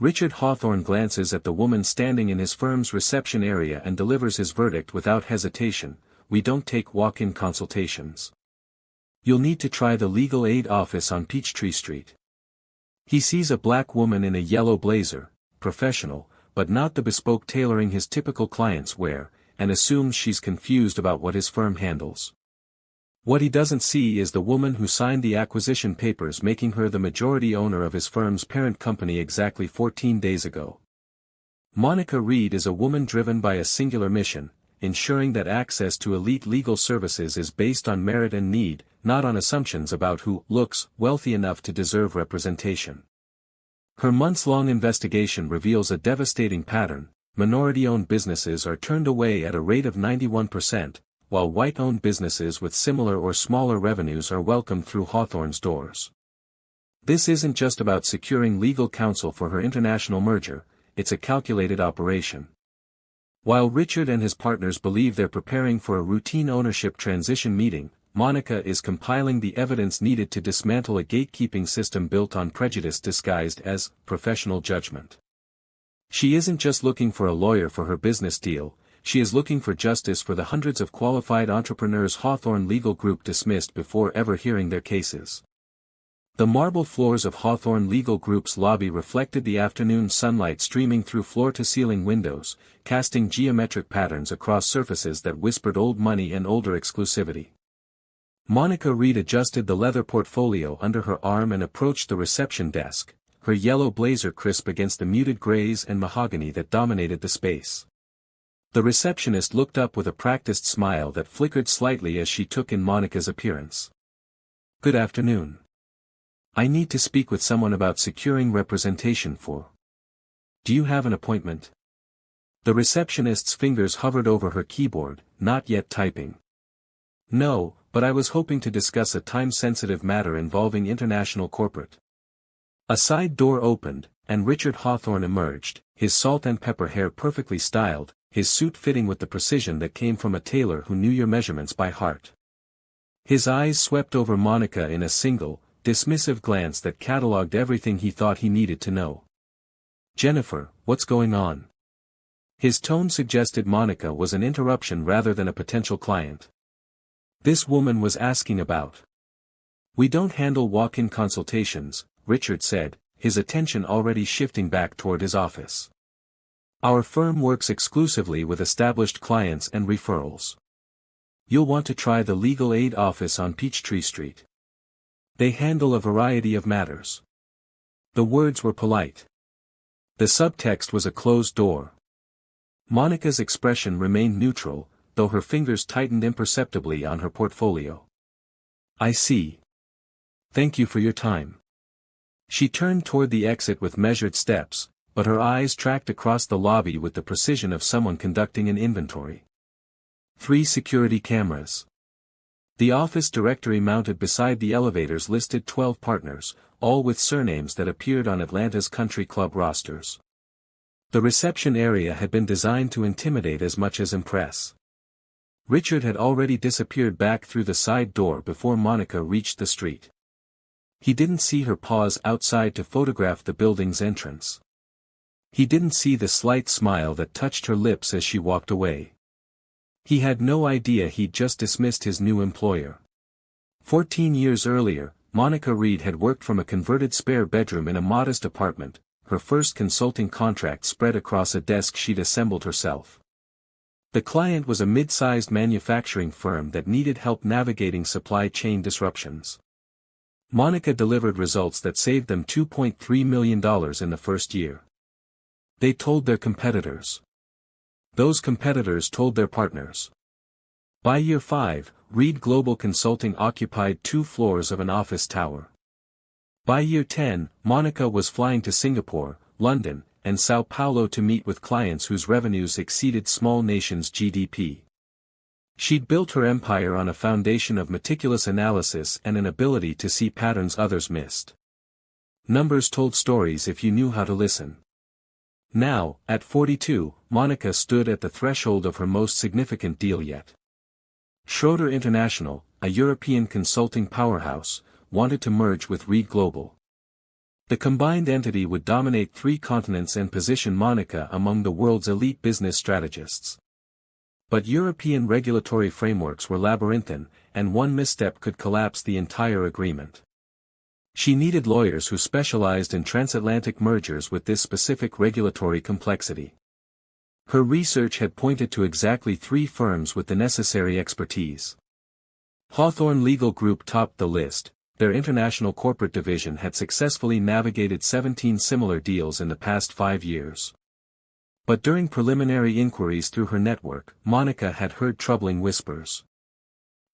Richard Hawthorne glances at the woman standing in his firm's reception area and delivers his verdict without hesitation: "We don't take walk-in consultations. You'll need to try the legal aid office on Peachtree Street." He sees a black woman in a yellow blazer, professional, but not the bespoke tailoring his typical clients wear, and assumes she's confused about what his firm handles. What he doesn't see is the woman who signed the acquisition papers, making her the majority owner of his firm's parent company exactly 14 days ago. Monica Reed is a woman driven by a singular mission: ensuring that access to elite legal services is based on merit and need, not on assumptions about who looks wealthy enough to deserve representation. Her months-long investigation reveals a devastating pattern: minority-owned businesses are turned away at a rate of 91%, while white-owned businesses with similar or smaller revenues are welcomed through Hawthorne's doors. This isn't just about securing legal counsel for her international merger, it's a calculated operation. While Richard and his partners believe they're preparing for a routine ownership transition meeting, Monica is compiling the evidence needed to dismantle a gatekeeping system built on prejudice disguised as professional judgment. She isn't just looking for a lawyer for her business deal, she is looking for justice for the hundreds of qualified entrepreneurs Hawthorne Legal Group dismissed before ever hearing their cases. The marble floors of Hawthorne Legal Group's lobby reflected the afternoon sunlight streaming through floor-to-ceiling windows, casting geometric patterns across surfaces that whispered old money and older exclusivity. Monica Reed adjusted the leather portfolio under her arm and approached the reception desk, her yellow blazer crisp against the muted grays and mahogany that dominated the space. The receptionist looked up with a practiced smile that flickered slightly as she took in Monica's appearance. "Good afternoon. I need to speak with someone about securing representation for." "Do you have an appointment?" The receptionist's fingers hovered over her keyboard, not yet typing. "No, but I was hoping to discuss a time-sensitive matter involving international corporate." A side door opened, and Richard Hawthorne emerged, his salt and pepper hair perfectly styled, his suit fitting with the precision that came from a tailor who knew your measurements by heart. His eyes swept over Monica in a single, dismissive glance that catalogued everything he thought he needed to know. "Jennifer, what's going on?" His tone suggested Monica was an interruption rather than a potential client. This woman was asking about. "We don't handle walk-in consultations," Richard said, his attention already shifting back toward his office. "Our firm works exclusively with established clients and referrals. You'll want to try the legal aid office on Peachtree Street. They handle a variety of matters." The words were polite. The subtext was a closed door. Monica's expression remained neutral, though her fingers tightened imperceptibly on her portfolio. "I see. Thank you for your time." She turned toward the exit with measured steps, but her eyes tracked across the lobby with the precision of someone conducting an inventory. 3 security cameras. The office directory mounted beside the elevators listed 12 partners, all with surnames that appeared on Atlanta's country club rosters. The reception area had been designed to intimidate as much as impress. Richard had already disappeared back through the side door before Monica reached the street. He didn't see her pause outside to photograph the building's entrance. He didn't see the slight smile that touched her lips as she walked away. He had no idea he'd just dismissed his new employer. 14 years earlier, Monica Reed had worked from a converted spare bedroom in a modest apartment, her first consulting contract spread across a desk she'd assembled herself. The client was a mid-sized manufacturing firm that needed help navigating supply chain disruptions. Monica delivered results that saved them $2.3 million in the first year. They told their competitors. Those competitors told their partners. By year 5, Reed Global Consulting occupied 2 floors of an office tower. By year 10, Monica was flying to Singapore, London, and Sao Paulo to meet with clients whose revenues exceeded small nations' GDP. She'd built her empire on a foundation of meticulous analysis and an ability to see patterns others missed. Numbers told stories if you knew how to listen. Now, at 42, Monica stood at the threshold of her most significant deal yet. Schroeder International, a European consulting powerhouse, wanted to merge with Reed Global. The combined entity would dominate 3 continents and position Monica among the world's elite business strategists. But European regulatory frameworks were labyrinthine, and one misstep could collapse the entire agreement. She needed lawyers who specialized in transatlantic mergers with this specific regulatory complexity. Her research had pointed to exactly 3 firms with the necessary expertise. Hawthorne Legal Group topped the list. Their international corporate division had successfully navigated 17 similar deals in the past 5 years. But during preliminary inquiries through her network, Monica had heard troubling whispers.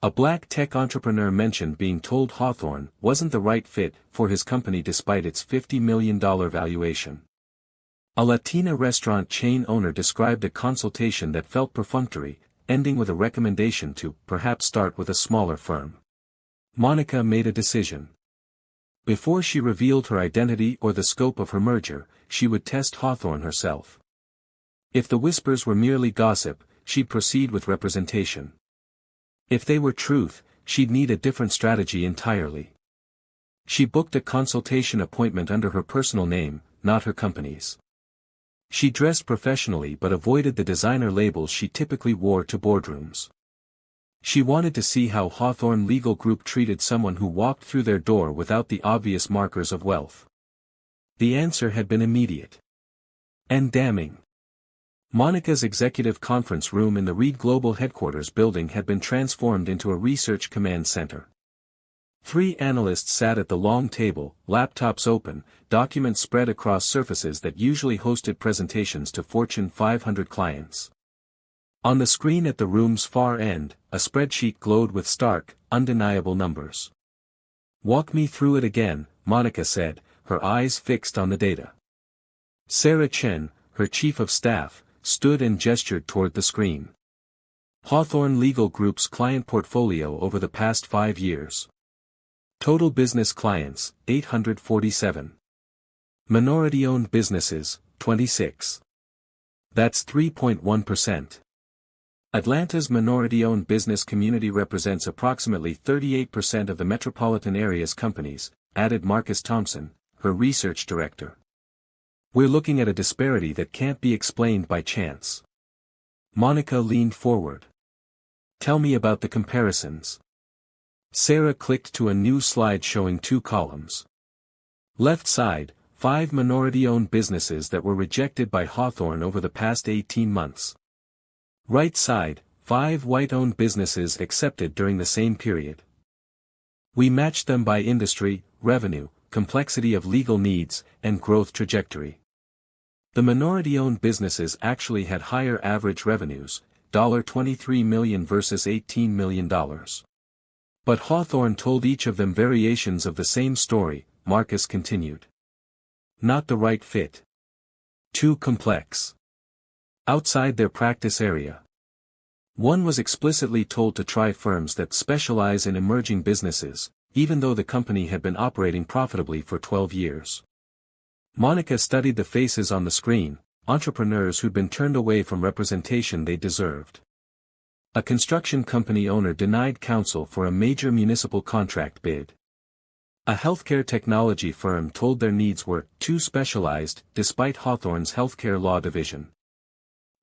A black tech entrepreneur mentioned being told Hawthorne wasn't the right fit for his company despite its $50 million valuation. A Latina restaurant chain owner described a consultation that felt perfunctory, ending with a recommendation to perhaps start with a smaller firm. Monica made a decision. Before she revealed her identity or the scope of her merger, she would test Hawthorne herself. If the whispers were merely gossip, she'd proceed with representation. If they were truth, she'd need a different strategy entirely. She booked a consultation appointment under her personal name, not her company's. She dressed professionally but avoided the designer labels she typically wore to boardrooms. She wanted to see how Hawthorne Legal Group treated someone who walked through their door without the obvious markers of wealth. The answer had been immediate. And damning. Monica's executive conference room in the Reed Global Headquarters building had been transformed into a research command center. 3 analysts sat at the long table, laptops open, documents spread across surfaces that usually hosted presentations to Fortune 500 clients. On the screen at the room's far end, a spreadsheet glowed with stark, undeniable numbers. "Walk me through it again," Monica said, her eyes fixed on the data. Sarah Chen, her chief of staff, stood and gestured toward the screen. Hawthorne Legal Group's client portfolio over the past 5 years. Total business clients, 847. Minority-owned businesses, 26. That's 3.1%. Atlanta's minority-owned business community represents approximately 38% of the metropolitan area's companies, added Marcus Thompson, her research director. "We're looking at a disparity that can't be explained by chance." Monica leaned forward. "Tell me about the comparisons." Sarah clicked to a new slide showing 2 columns. Left side, 5 minority-owned businesses that were rejected by Hawthorne over the past 18 months. Right side, 5 white-owned businesses accepted during the same period. We matched them by industry, revenue, complexity of legal needs, and growth trajectory. The minority-owned businesses actually had higher average revenues, $23 million versus $18 million. But Hawthorne told each of them variations of the same story, Marcus continued. Not the right fit. Too complex. Outside their practice area. One was explicitly told to try firms that specialize in emerging businesses, even though the company had been operating profitably for 12 years. Monica studied the faces on the screen, entrepreneurs who'd been turned away from representation they deserved. A construction company owner denied counsel for a major municipal contract bid. A healthcare technology firm told their needs were too specialized, despite Hawthorne's healthcare law division.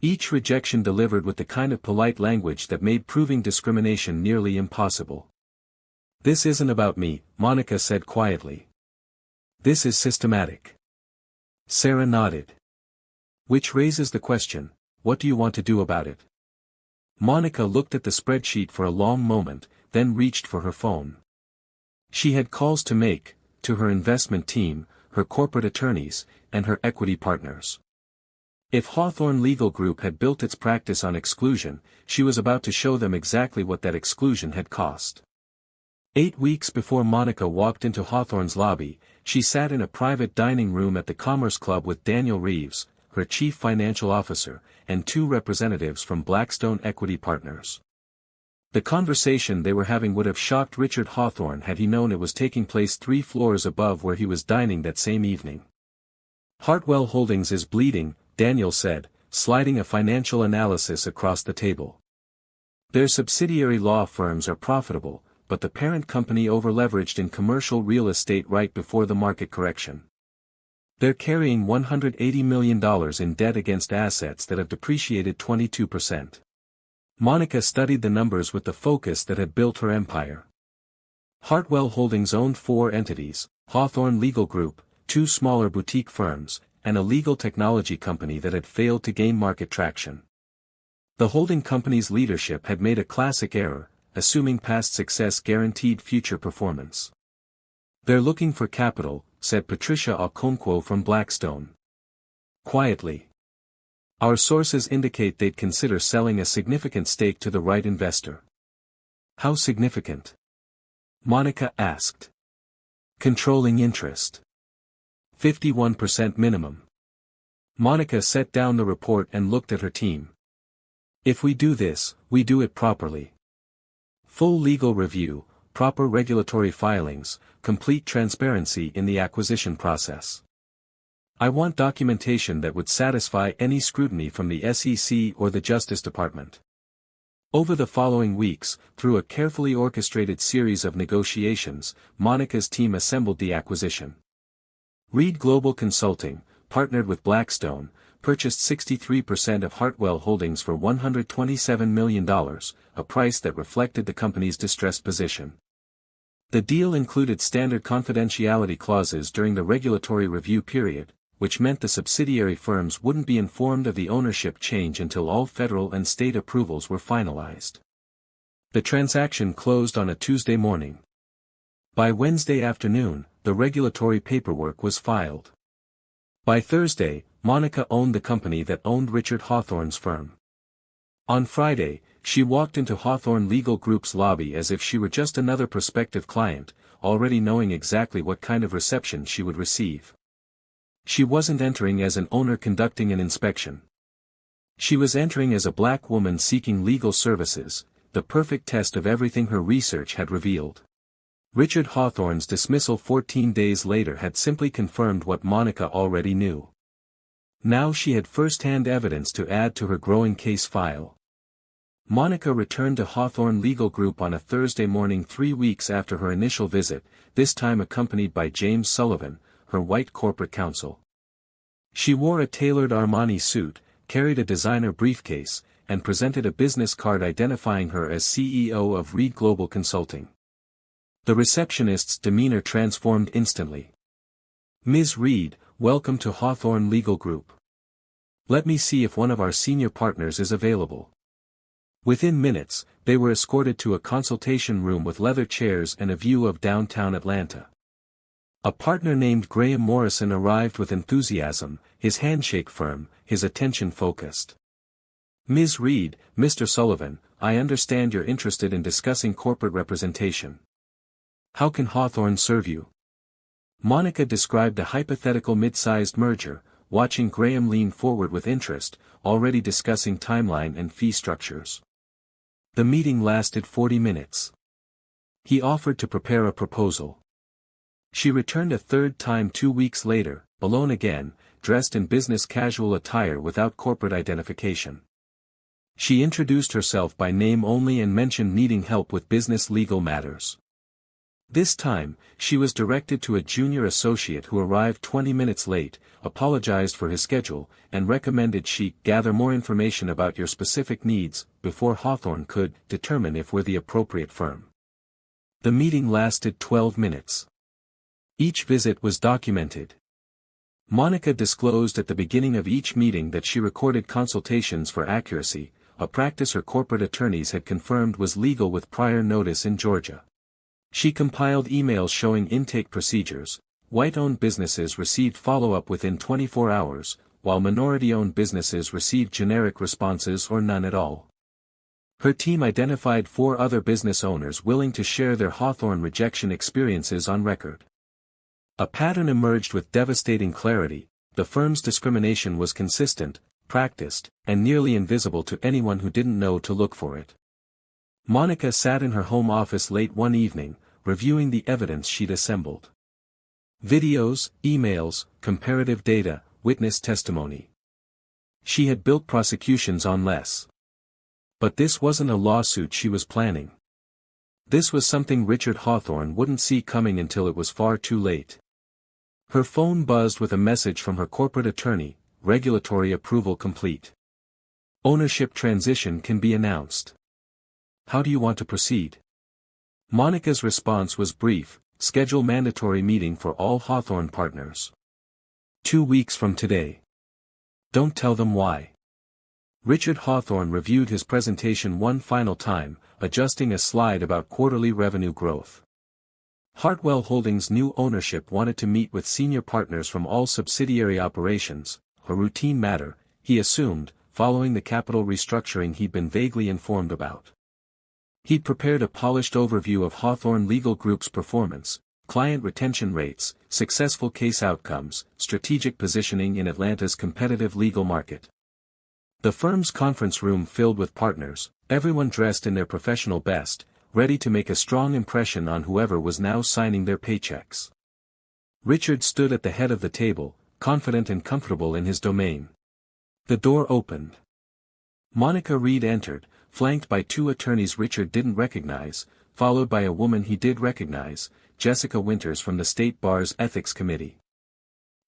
Each rejection delivered with the kind of polite language that made proving discrimination nearly impossible. "This isn't about me," Monica said quietly. "This is systematic." Sarah nodded. "Which raises the question, what do you want to do about it?" Monica looked at the spreadsheet for a long moment, then reached for her phone. She had calls to make, to her investment team, her corporate attorneys, and her equity partners. If Hawthorne Legal Group had built its practice on exclusion, she was about to show them exactly what that exclusion had cost. 8 weeks before Monica walked into Hawthorne's lobby, she sat in a private dining room at the Commerce Club with Daniel Reeves, her chief financial officer, and 2 representatives from Blackstone Equity Partners. The conversation they were having would have shocked Richard Hawthorne had he known it was taking place 3 floors above where he was dining that same evening. "Hartwell Holdings is bleeding," Daniel said, sliding a financial analysis across the table. "Their subsidiary law firms are profitable, but the parent company overleveraged in commercial real estate right before the market correction. They're carrying $180 million in debt against assets that have depreciated 22%. Monica studied the numbers with the focus that had built her empire. Hartwell Holdings owned 4 entities: Hawthorne Legal Group, 2 smaller boutique firms, and a legal technology company that had failed to gain market traction. The holding company's leadership had made a classic error, assuming past success guaranteed future performance. "They're looking for capital," said Patricia Okonkwo from Blackstone. Quietly. "Our sources indicate they'd consider selling a significant stake to the right investor." "How significant?" Monica asked. "Controlling interest. 51% minimum." Monica set down the report and looked at her team. "If we do this, we do it properly. Full legal review, proper regulatory filings, complete transparency in the acquisition process. I want documentation that would satisfy any scrutiny from the SEC or the Justice Department." Over the following weeks, through a carefully orchestrated series of negotiations, Monica's team assembled the acquisition. Reed Global Consulting, partnered with Blackstone, purchased 63% of Hartwell Holdings for $127 million, a price that reflected the company's distressed position. The deal included standard confidentiality clauses during the regulatory review period, which meant the subsidiary firms wouldn't be informed of the ownership change until all federal and state approvals were finalized. The transaction closed on a Tuesday morning. By Wednesday afternoon, the regulatory paperwork was filed. By Thursday, Monica owned the company that owned Richard Hawthorne's firm. On Friday, she walked into Hawthorne Legal Group's lobby as if she were just another prospective client, already knowing exactly what kind of reception she would receive. She wasn't entering as an owner conducting an inspection. She was entering as a black woman seeking legal services, the perfect test of everything her research had revealed. Richard Hawthorne's dismissal 14 days later had simply confirmed what Monica already knew. Now she had first-hand evidence to add to her growing case file. Monica returned to Hawthorne Legal Group on a Thursday morning 3 weeks after her initial visit, this time accompanied by James Sullivan, her white corporate counsel. She wore a tailored Armani suit, carried a designer briefcase, and presented a business card identifying her as CEO of Reed Global Consulting. The receptionist's demeanor transformed instantly. "Ms. Reed, welcome to Hawthorne Legal Group. Let me see if one of our senior partners is available." Within minutes, they were escorted to a consultation room with leather chairs and a view of downtown Atlanta. A partner named Graham Morrison arrived with enthusiasm, his handshake firm, his attention focused. "Ms. Reed, Mr. Sullivan, I understand you're interested in discussing corporate representation. How can Hawthorne serve you?" Monica described a hypothetical mid-sized merger, watching Graham lean forward with interest, already discussing timeline and fee structures. The meeting lasted 40 minutes. He offered to prepare a proposal. She returned a third time 2 weeks later, alone again, dressed in business casual attire without corporate identification. She introduced herself by name only and mentioned needing help with business legal matters. This time, she was directed to a junior associate who arrived 20 minutes late, apologized for his schedule, and recommended she gather more information about your specific needs, before Hawthorne could determine if we're the appropriate firm. The meeting lasted 12 minutes. Each visit was documented. Monica disclosed at the beginning of each meeting that she recorded consultations for accuracy, a practice her corporate attorneys had confirmed was legal with prior notice in Georgia. She compiled emails showing intake procedures. White-owned businesses received follow-up within 24 hours, while minority-owned businesses received generic responses or none at all. Her team identified 4 other business owners willing to share their Hawthorne rejection experiences on record. A pattern emerged with devastating clarity: the firm's discrimination was consistent, practiced, and nearly invisible to anyone who didn't know to look for it. Monica sat in her home office late one evening, reviewing the evidence she'd assembled. Videos, emails, comparative data, witness testimony. She had built prosecutions on less. But this wasn't a lawsuit she was planning. This was something Richard Hawthorne wouldn't see coming until it was far too late. Her phone buzzed with a message from her corporate attorney, regulatory approval complete. Ownership transition can be announced. How do you want to proceed? Monica's response was brief: schedule mandatory meeting for all Hawthorne partners. 2 weeks from today. Don't tell them why. Richard Hawthorne reviewed his presentation one final time, adjusting a slide about quarterly revenue growth. Hartwell Holdings' new ownership wanted to meet with senior partners from all subsidiary operations, a routine matter, he assumed, following the capital restructuring he'd been vaguely informed about. He'd prepared a polished overview of Hawthorne Legal Group's performance, client retention rates, successful case outcomes, strategic positioning in Atlanta's competitive legal market. The firm's conference room filled with partners, everyone dressed in their professional best, ready to make a strong impression on whoever was now signing their paychecks. Richard stood at the head of the table, confident and comfortable in his domain. The door opened. Monica Reed entered, flanked by 2 attorneys Richard didn't recognize, followed by a woman he did recognize, Jessica Winters from the State Bar's Ethics Committee.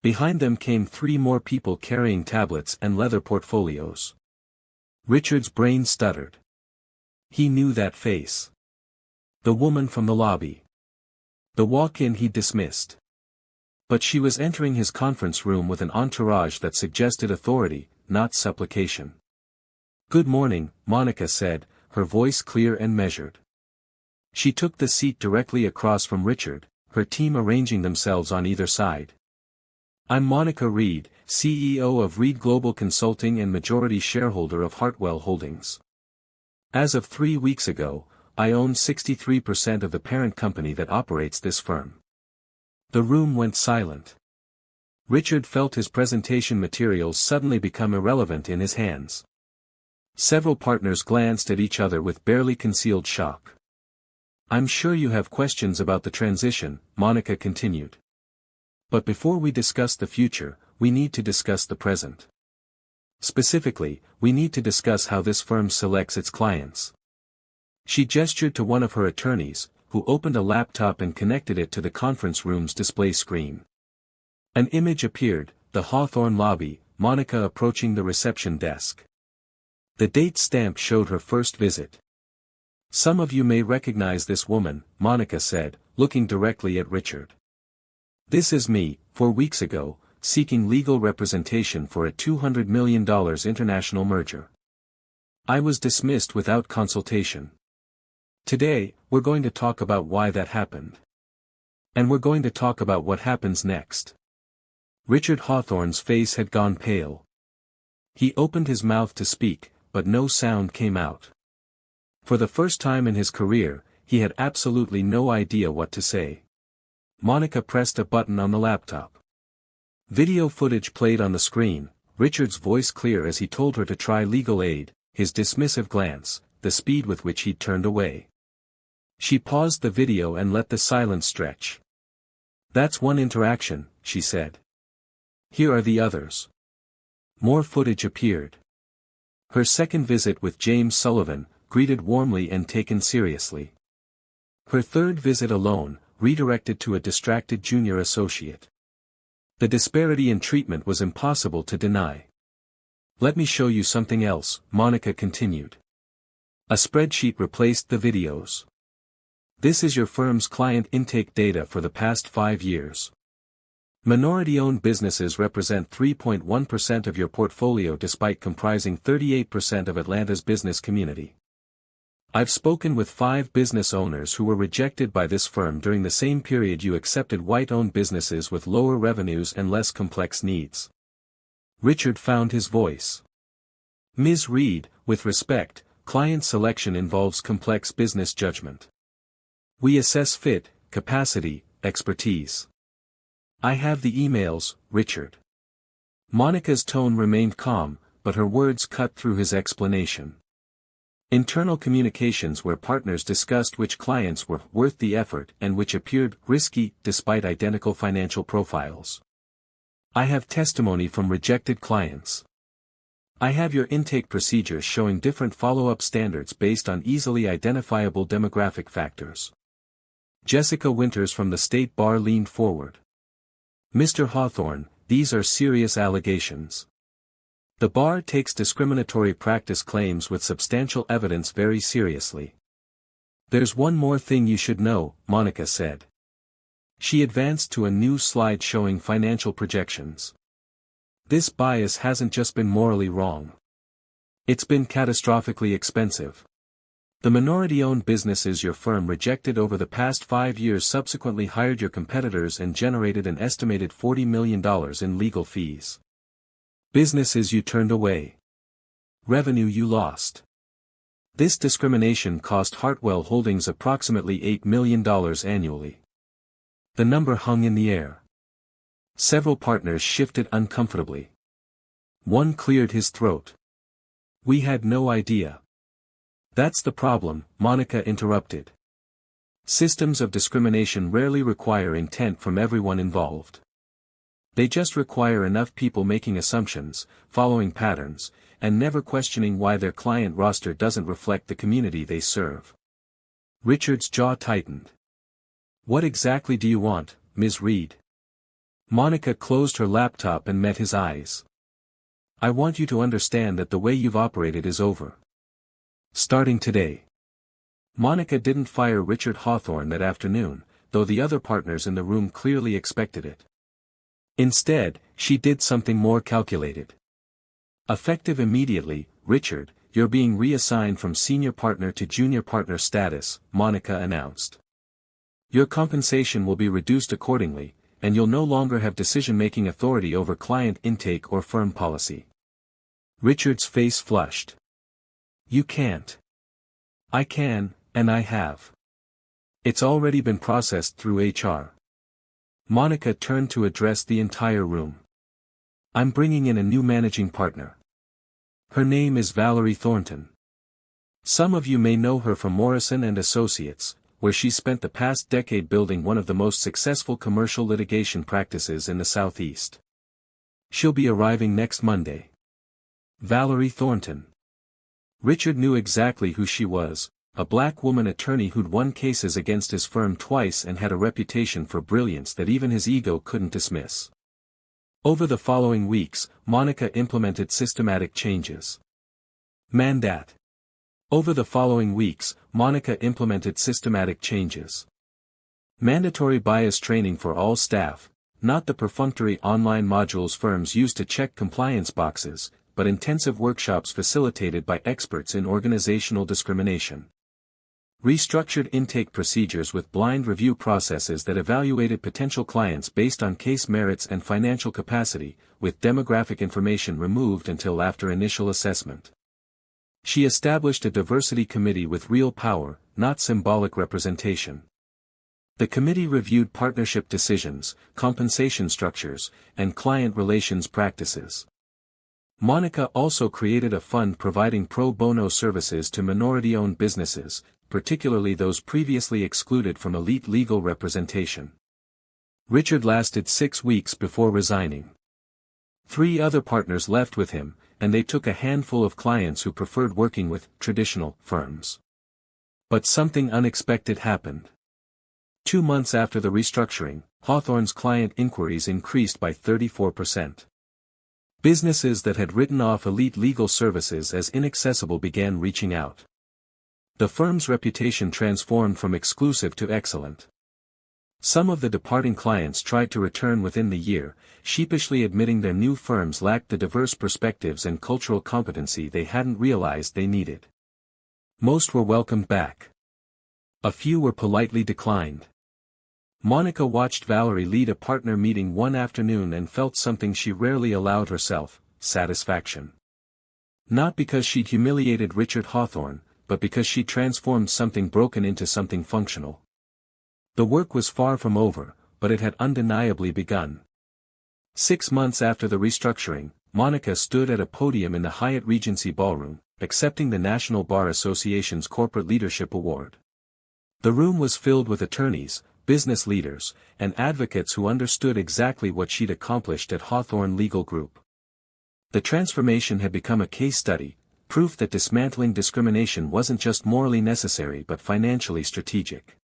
Behind them came 3 more people carrying tablets and leather portfolios. Richard's brain stuttered. He knew that face. The woman from the lobby. The walk-in he'd dismissed. But she was entering his conference room with an entourage that suggested authority, not supplication. "Good morning," Monica said, her voice clear and measured. She took the seat directly across from Richard, her team arranging themselves on either side. "I'm Monica Reed, CEO of Reed Global Consulting and majority shareholder of Hartwell Holdings. As of 3 weeks ago, I own 63% of the parent company that operates this firm." The room went silent. Richard felt his presentation materials suddenly become irrelevant in his hands. Several partners glanced at each other with barely concealed shock. "I'm sure you have questions about the transition," Monica continued. "But before we discuss the future, we need to discuss the present. Specifically, we need to discuss how this firm selects its clients." She gestured to one of her attorneys, who opened a laptop and connected it to the conference room's display screen. An image appeared, the Hawthorne lobby, Monica approaching the reception desk. The date stamp showed her first visit. "Some of you may recognize this woman," Monica said, looking directly at Richard. "This is me, 4 weeks ago, seeking legal representation for a $200 million international merger. I was dismissed without consultation. Today, we're going to talk about why that happened. And we're going to talk about what happens next." Richard Hawthorne's face had gone pale. He opened his mouth to speak, but no sound came out. For the first time in his career, he had absolutely no idea what to say. Monica pressed a button on the laptop. Video footage played on the screen, Richard's voice clear as he told her to try legal aid, his dismissive glance, the speed with which he'd turned away. She paused the video and let the silence stretch. "That's one interaction," she said. "Here are the others." More footage appeared. Her second visit with James Sullivan, greeted warmly and taken seriously. Her third visit alone, redirected to a distracted junior associate. The disparity in treatment was impossible to deny. "Let me show you something else," Monica continued. A spreadsheet replaced the videos. "This is your firm's client intake data for the past 5 years. Minority-owned businesses represent 3.1% of your portfolio despite comprising 38% of Atlanta's business community. I've spoken with 5 business owners who were rejected by this firm during the same period you accepted white-owned businesses with lower revenues and less complex needs." Richard found his voice. "Ms. Reed, with respect, client selection involves complex business judgment. We assess fit, capacity, expertise. I have the emails, Richard." Monica's tone remained calm, but her words cut through his explanation. Internal communications where partners discussed which clients were worth the effort and which appeared risky despite identical financial profiles. I have testimony from rejected clients. I have your intake procedures showing different follow-up standards based on easily identifiable demographic factors. Jessica Winters from the State Bar leaned forward. Mr. Hawthorne, these are serious allegations. The bar takes discriminatory practice claims with substantial evidence very seriously. There's one more thing you should know, Monica said. She advanced to a new slide showing financial projections. This bias hasn't just been morally wrong. It's been catastrophically expensive. The minority-owned businesses your firm rejected over the past 5 years subsequently hired your competitors and generated an estimated $40 million in legal fees. Businesses you turned away. Revenue you lost. This discrimination cost Hartwell Holdings approximately $8 million annually. The number hung in the air. Several partners shifted uncomfortably. One cleared his throat. We had no idea. That's the problem, Monica interrupted. Systems of discrimination rarely require intent from everyone involved. They just require enough people making assumptions, following patterns, and never questioning why their client roster doesn't reflect the community they serve. Richard's jaw tightened. What exactly do you want, Ms. Reed? Monica closed her laptop and met his eyes. I want you to understand that the way you've operated is over. Starting today. Monica didn't fire Richard Hawthorne that afternoon, though the other partners in the room clearly expected it. Instead, she did something more calculated. Effective immediately, Richard, you're being reassigned from senior partner to junior partner status, Monica announced. Your compensation will be reduced accordingly, and you'll no longer have decision-making authority over client intake or firm policy. Richard's face flushed. You can't. I can, and I have. It's already been processed through HR. Monica turned to address the entire room. I'm bringing in a new managing partner. Her name is Valerie Thornton. Some of you may know her from Morrison & Associates, where she spent the past decade building one of the most successful commercial litigation practices in the Southeast. She'll be arriving next Monday. Valerie Thornton. Richard knew exactly who she was, a black woman attorney who'd won cases against his firm twice and had a reputation for brilliance that even his ego couldn't dismiss. Over the following weeks, Monica implemented systematic changes. Mandat. Over the following weeks, Monica implemented systematic changes. Mandatory bias training for all staff, not the perfunctory online modules firms use to check compliance boxes, but intensive workshops facilitated by experts in organizational discrimination. Restructured intake procedures with blind review processes that evaluated potential clients based on case merits and financial capacity, with demographic information removed until after initial assessment. She established a diversity committee with real power, not symbolic representation. The committee reviewed partnership decisions, compensation structures, and client relations practices. Monica also created a fund providing pro bono services to minority-owned businesses, particularly those previously excluded from elite legal representation. Richard lasted 6 weeks before resigning. 3 other partners left with him, and they took a handful of clients who preferred working with traditional firms. But something unexpected happened. 2 months after the restructuring, Hawthorne's client inquiries increased by 34%. Businesses that had written off elite legal services as inaccessible began reaching out. The firm's reputation transformed from exclusive to excellent. Some of the departing clients tried to return within the year, sheepishly admitting their new firms lacked the diverse perspectives and cultural competency they hadn't realized they needed. Most were welcomed back. A few were politely declined. Monica watched Valerie lead a partner meeting one afternoon and felt something she rarely allowed herself, satisfaction. Not because she'd humiliated Richard Hawthorne, but because she transformed something broken into something functional. The work was far from over, but it had undeniably begun. 6 months after the restructuring, Monica stood at a podium in the Hyatt Regency Ballroom, accepting the National Bar Association's Corporate Leadership Award. The room was filled with attorneys, business leaders, and advocates who understood exactly what she'd accomplished at Hawthorne Legal Group. The transformation had become a case study, proof that dismantling discrimination wasn't just morally necessary but financially strategic.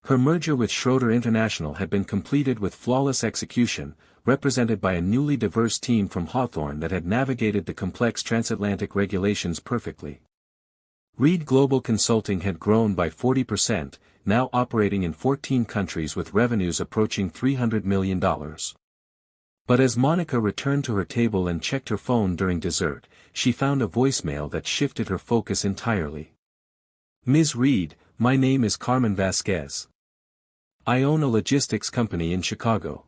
Her merger with Schroeder International had been completed with flawless execution, represented by a newly diverse team from Hawthorne that had navigated the complex transatlantic regulations perfectly. Reed Global Consulting had grown by 40%, now operating in 14 countries with revenues approaching $300 million. But as Monica returned to her table and checked her phone during dessert, she found a voicemail that shifted her focus entirely. "Ms. Reed, my name is Carmen Vasquez. I own a logistics company in Chicago.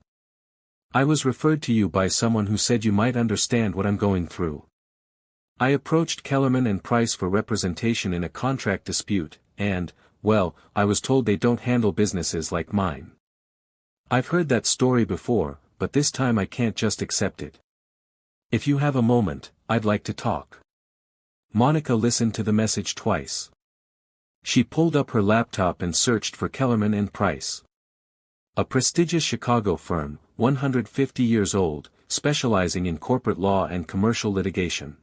I was referred to you by someone who said you might understand what I'm going through. I approached Kellerman and Price for representation in a contract dispute, and, well, I was told they don't handle businesses like mine. I've heard that story before, but this time I can't just accept it. If you have a moment, I'd like to talk." Monica listened to the message twice. She pulled up her laptop and searched for Kellerman and Price. A prestigious Chicago firm, 150 years old, specializing in corporate law and commercial litigation.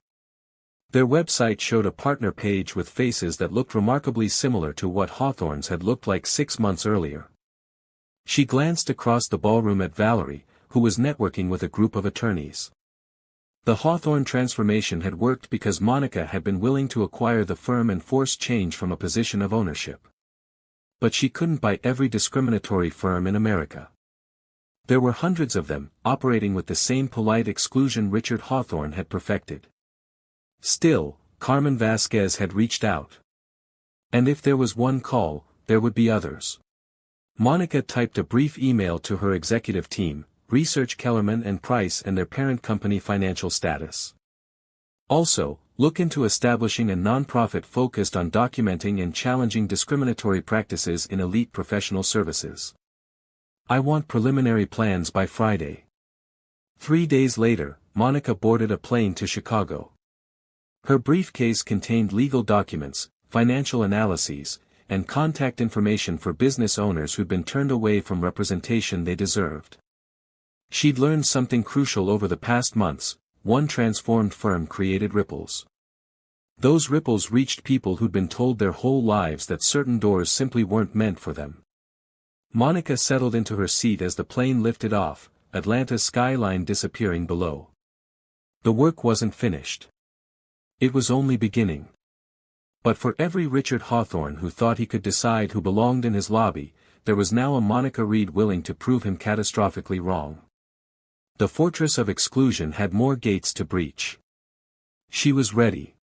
Their website showed a partner page with faces that looked remarkably similar to what Hawthorne's had looked like 6 months earlier. She glanced across the ballroom at Valerie, who was networking with a group of attorneys. The Hawthorne transformation had worked because Monica had been willing to acquire the firm and force change from a position of ownership. But she couldn't buy every discriminatory firm in America. There were hundreds of them, operating with the same polite exclusion Richard Hawthorne had perfected. Still, Carmen Vasquez had reached out. And if there was one call, there would be others. Monica typed a brief email to her executive team, research Kellerman and Price and their parent company financial status. Also, look into establishing a nonprofit focused on documenting and challenging discriminatory practices in elite professional services. I want preliminary plans by Friday. 3 days later, Monica boarded a plane to Chicago. Her briefcase contained legal documents, financial analyses, and contact information for business owners who'd been turned away from representation they deserved. She'd learned something crucial over the past months: one transformed firm created ripples. Those ripples reached people who'd been told their whole lives that certain doors simply weren't meant for them. Monica settled into her seat as the plane lifted off, Atlanta's skyline disappearing below. The work wasn't finished. It was only beginning. But for every Richard Hawthorne who thought he could decide who belonged in his lobby, there was now a Monica Reed willing to prove him catastrophically wrong. The fortress of exclusion had more gates to breach. She was ready.